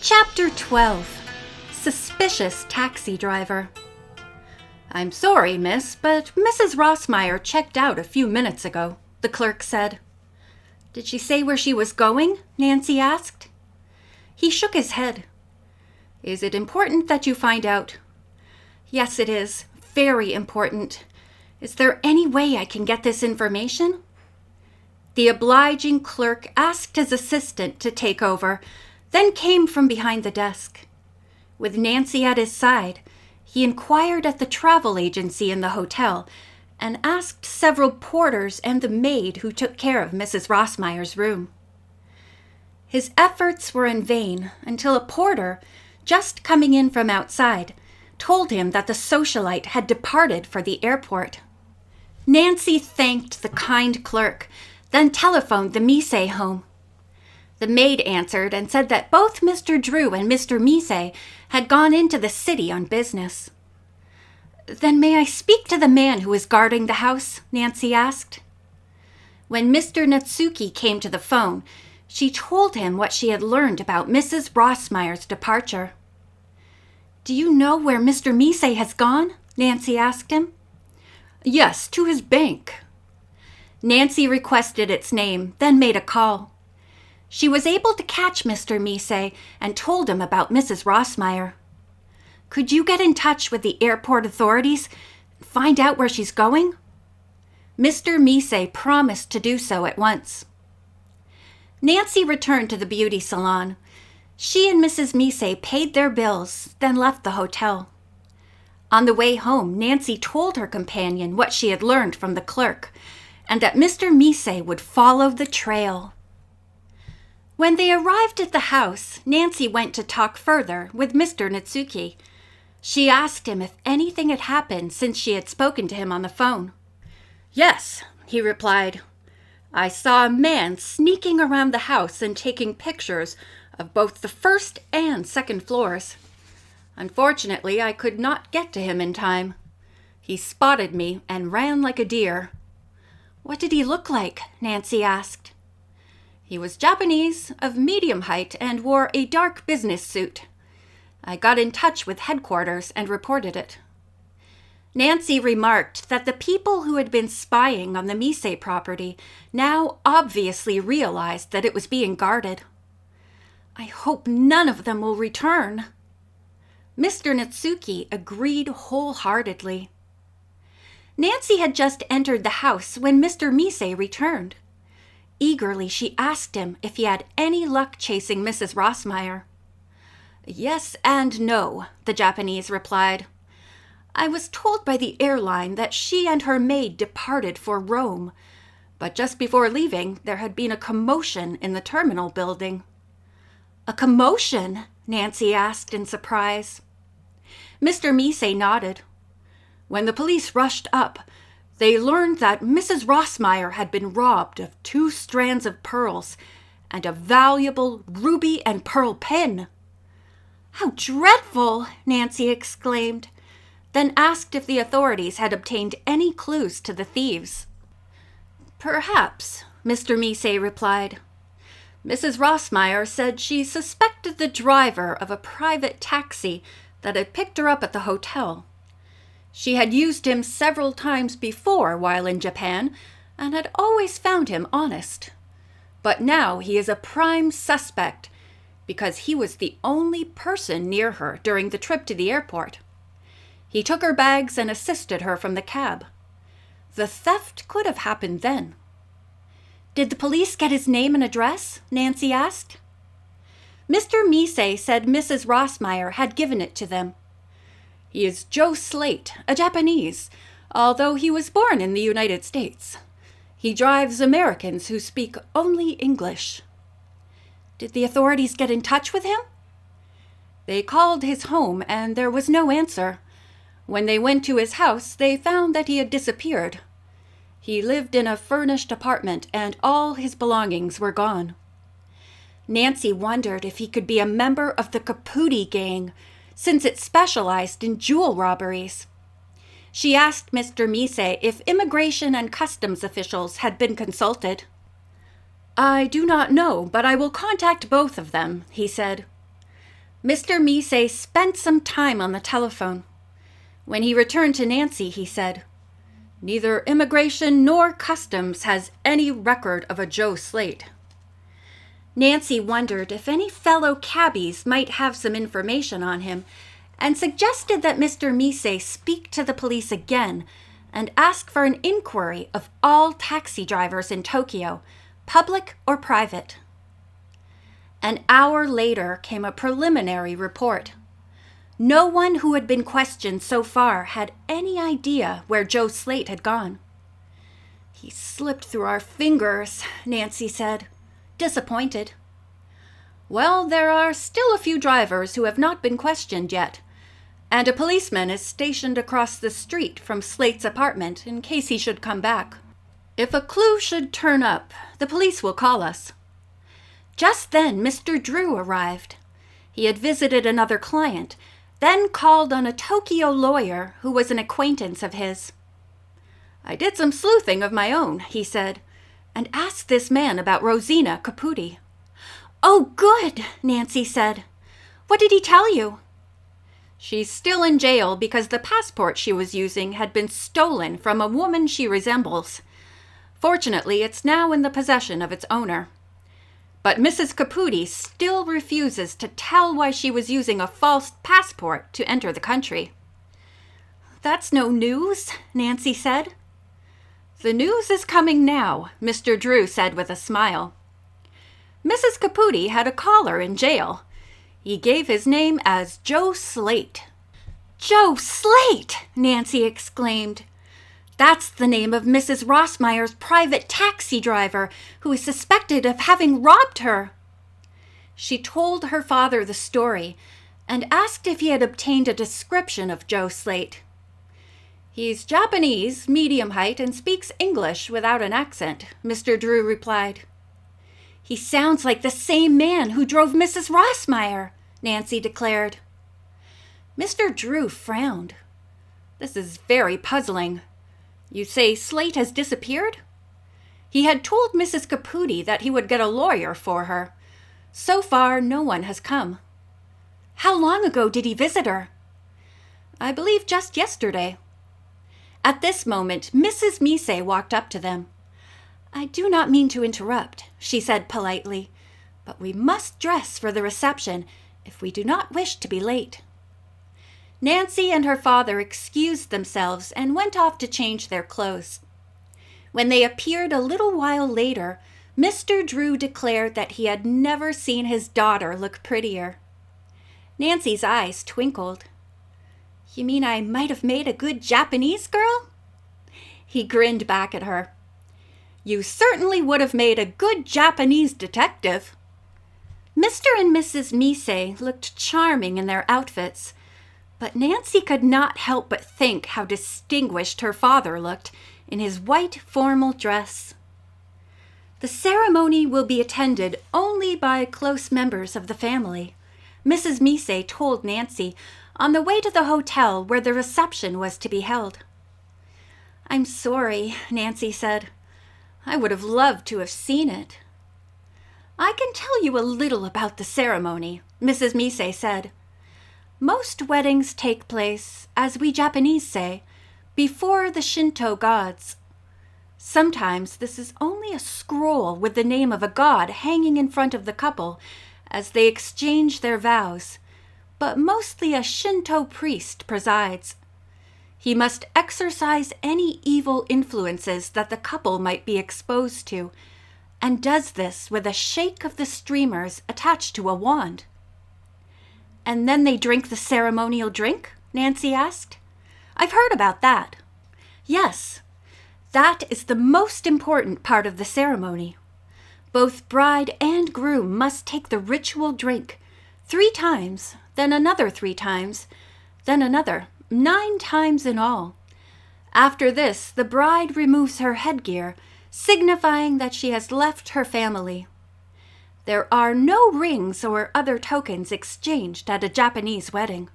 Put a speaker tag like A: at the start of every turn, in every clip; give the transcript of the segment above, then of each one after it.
A: Chapter 12. Suspicious Taxi Driver. "I'm sorry, miss, but Mrs. Rossmeyer checked out a few minutes ago," the clerk said. "Did she say where she was going?" Nancy asked. He shook his head. "Is it important that you find out?" "Yes, it is. Very important. Is there any way I can get this information?" The obliging clerk asked his assistant to take over, then came from behind the desk. With Nancy at his side, he inquired at the travel agency in the hotel and asked several porters and the maid who took care of Mrs. Rossmeyer's room. His efforts were in vain until a porter, just coming in from outside, told him that the socialite had departed for the airport. Nancy thanked the kind clerk, then telephoned the Mise home. The maid answered and said that both Mr. Drew and Mr. Mise had gone into the city on business. "Then may I speak to the man who is guarding the house?" Nancy asked. When Mr. Natsuki came to the phone, she told him what she had learned about Mrs. Rossmeyer's departure. "Do you know where Mr. Mise has gone?" Nancy asked him. "Yes, to his bank." Nancy requested its name, then made a call. She was able to catch Mr. Mise and told him about Mrs. Rossmeyer. "Could you get in touch with the airport authorities and find out where she's going?" Mr. Mise promised to do so at once. Nancy returned to the beauty salon. She and Mrs. Mise paid their bills, then left the hotel. On the way home, Nancy told her companion what she had learned from the clerk, and that Mr. Mise would follow the trail. When they arrived at the house, Nancy went to talk further with Mr. Natsuki. She asked him if anything had happened since she had spoken to him on the phone. "Yes," he replied. "I saw a man sneaking around the house and taking pictures of both the first and second floors. Unfortunately, I could not get to him in time. He spotted me and ran like a deer." "What did he look like?" Nancy asked. "He was Japanese, of medium height, and wore a dark business suit. I got in touch with headquarters and reported it." Nancy remarked that the people who had been spying on the Mise property now obviously realized that it was being guarded. "I hope none of them will return." Mr. Natsuki agreed wholeheartedly. Nancy had just entered the house when Mr. Mise returned. Eagerly, she asked him if he had any luck chasing Mrs. Rossmeyer. "Yes and no," the Japanese replied. "I was told by the airline that she and her maid departed for Rome, but just before leaving, there had been a commotion in the terminal building." "A commotion?" Nancy asked in surprise. Mr. Mise nodded. "When the police rushed up, they learned that Mrs. Rossmeyer had been robbed of 2 strands of pearls and a valuable ruby and pearl pin." "How dreadful!" Nancy exclaimed, then asked if the authorities had obtained any clues to the thieves. "Perhaps," Mr. Mise replied. "Mrs. Rossmeyer said she suspected the driver of a private taxi that had picked her up at the hotel. She had used him several times before while in Japan and had always found him honest. But now he is a prime suspect because he was the only person near her during the trip to the airport. He took her bags and assisted her from the cab. The theft could have happened then." "Did the police get his name and address?" Nancy asked. Mr. Mise said Mrs. Rossmeyer had given it to them. "He is Joe Slate, a Japanese, although he was born in the United States. He drives Americans who speak only English." "Did the authorities get in touch with him?" "They called his home and there was no answer. When they went to his house, they found that he had disappeared. He lived in a furnished apartment and all his belongings were gone." Nancy wondered if he could be a member of the Caputi gang, since it specialized in jewel robberies. She asked Mr. Mise if immigration and customs officials had been consulted. "I do not know, but I will contact both of them," he said. Mr. Mise spent some time on the telephone. When he returned to Nancy, he said, "Neither immigration nor customs has any record of a Joe Slate." Nancy wondered if any fellow cabbies might have some information on him, and suggested that Mr. Mise speak to the police again and ask for an inquiry of all taxi drivers in Tokyo, public or private. An hour later came a preliminary report. No one who had been questioned so far had any idea where Joe Slate had gone. "He slipped through our fingers," Nancy said, disappointed. "Well, there are still a few drivers who have not been questioned yet, and a policeman is stationed across the street from Slate's apartment in case he should come back. If a clue should turn up, the police will call us." Just then, Mr. Drew arrived. He had visited another client, then called on a Tokyo lawyer who was an acquaintance of his. "I did some sleuthing of my own," he said, "and asked this man about Rosina Caputi." "Oh, good," Nancy said. "What did he tell you?" "She's still in jail because the passport she was using had been stolen from a woman she resembles. Fortunately, it's now in the possession of its owner. But Mrs. Caputi still refuses to tell why she was using a false passport to enter the country." "That's no news," Nancy said. "The news is coming now," Mr. Drew said with a smile. "Mrs. Caputi had a caller in jail. He gave his name as Joe Slate." "Joe Slate!" Nancy exclaimed. "That's the name of Mrs. Rossmeyer's private taxi driver who is suspected of having robbed her." She told her father the story and asked if he had obtained a description of Joe Slate. "He's Japanese, medium height, and speaks English without an accent," Mr. Drew replied. "He sounds like the same man who drove Mrs. Rossmeyer," Nancy declared. Mr. Drew frowned. "This is very puzzling. You say Slate has disappeared?" He had told Mrs. Caputi that he would get a lawyer for her. So far, no one has come. "How long ago did he visit her?" "I believe just yesterday." At this moment, Mrs. Mise walked up to them. "I do not mean to interrupt," she said politely, "but we must dress for the reception if we do not wish to be late." Nancy and her father excused themselves and went off to change their clothes. When they appeared a little while later, Mr. Drew declared that he had never seen his daughter look prettier. Nancy's eyes twinkled. "You mean I might have made a good Japanese girl?" He grinned back at her. "You certainly would have made a good Japanese detective." Mr. and Mrs. Mise looked charming in their outfits, but Nancy could not help but think how distinguished her father looked in his white formal dress. "The ceremony will be attended only by close members of the family," Mrs. Mise told Nancy on the way to the hotel where the reception was to be held. "I'm sorry," Nancy said. "I would have loved to have seen it." "I can tell you a little about the ceremony," Mrs. Mise said. "Most weddings take place, as we Japanese say, before the Shinto gods. Sometimes this is only a scroll with the name of a god hanging in front of the couple as they exchange their vows, but mostly a Shinto priest presides. He must exorcise any evil influences that the couple might be exposed to, and does this with a shake of the streamers attached to a wand." "And then they drink the ceremonial drink?" Nancy asked. "I've heard about that." "Yes, that is the most important part of the ceremony. Both bride and groom must take the ritual drink 3 times, then another 3 times, then another, 9 times in all. After this, the bride removes her headgear, signifying that she has left her family. There are no rings or other tokens exchanged at a Japanese wedding."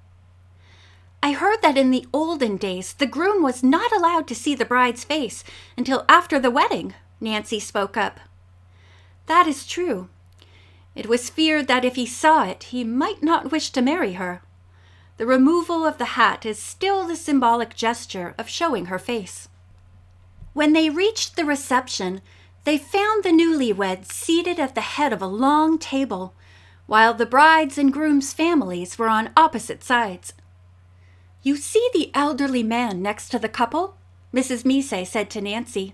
A: "I heard that in the olden days, the groom was not allowed to see the bride's face until after the wedding," Nancy spoke up. "That is true. It was feared that if he saw it, he might not wish to marry her. The removal of the hat is still the symbolic gesture of showing her face. When they reached the reception, they found the newlyweds seated at the head of a long table, while the bride's and groom's families were on opposite sides. "You see the elderly man next to the couple?" Mrs. Mise said to Nancy.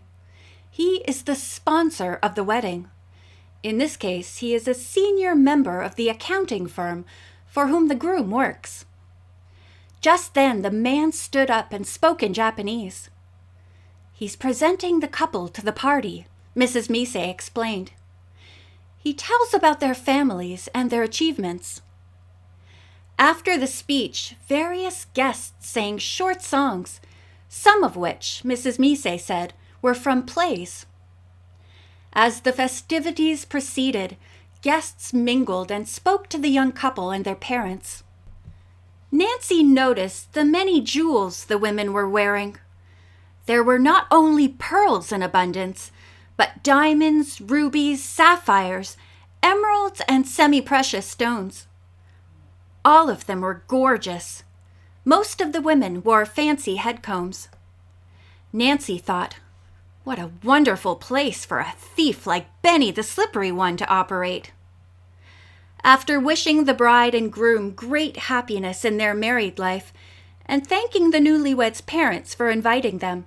A: "He is the sponsor of the wedding. In this case, he is a senior member of the accounting firm for whom the groom works." Just then, the man stood up and spoke in Japanese. "He's presenting the couple to the party," Mrs. Mise explained. "He tells about their families and their achievements." After the speech, various guests sang short songs, some of which, Mrs. Mise said, were from plays. As the festivities proceeded, guests mingled and spoke to the young couple and their parents. Nancy noticed the many jewels the women were wearing. There were not only pearls in abundance, but diamonds, rubies, sapphires, emeralds, and semi-precious stones. All of them were gorgeous. Most of the women wore fancy head combs. Nancy thought, what a wonderful place for a thief like Benny the Slippery One to operate. After wishing the bride and groom great happiness in their married life and thanking the newlyweds' parents for inviting them,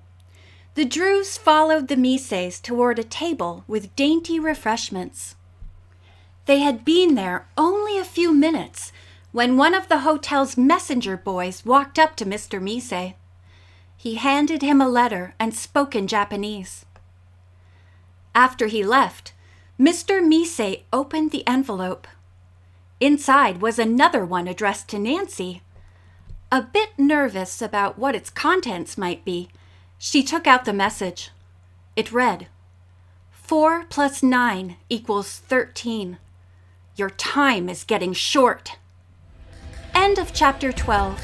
A: the Drews followed the Mises toward a table with dainty refreshments. They had been there only a few minutes when one of the hotel's messenger boys walked up to Mr. Mise. He handed him a letter and spoke in Japanese. After he left, Mr. Mise opened the envelope. Inside was another one addressed to Nancy. A bit nervous about what its contents might be, she took out the message. It read, 4 + 9 = 13. Your time is getting short. End of chapter 12.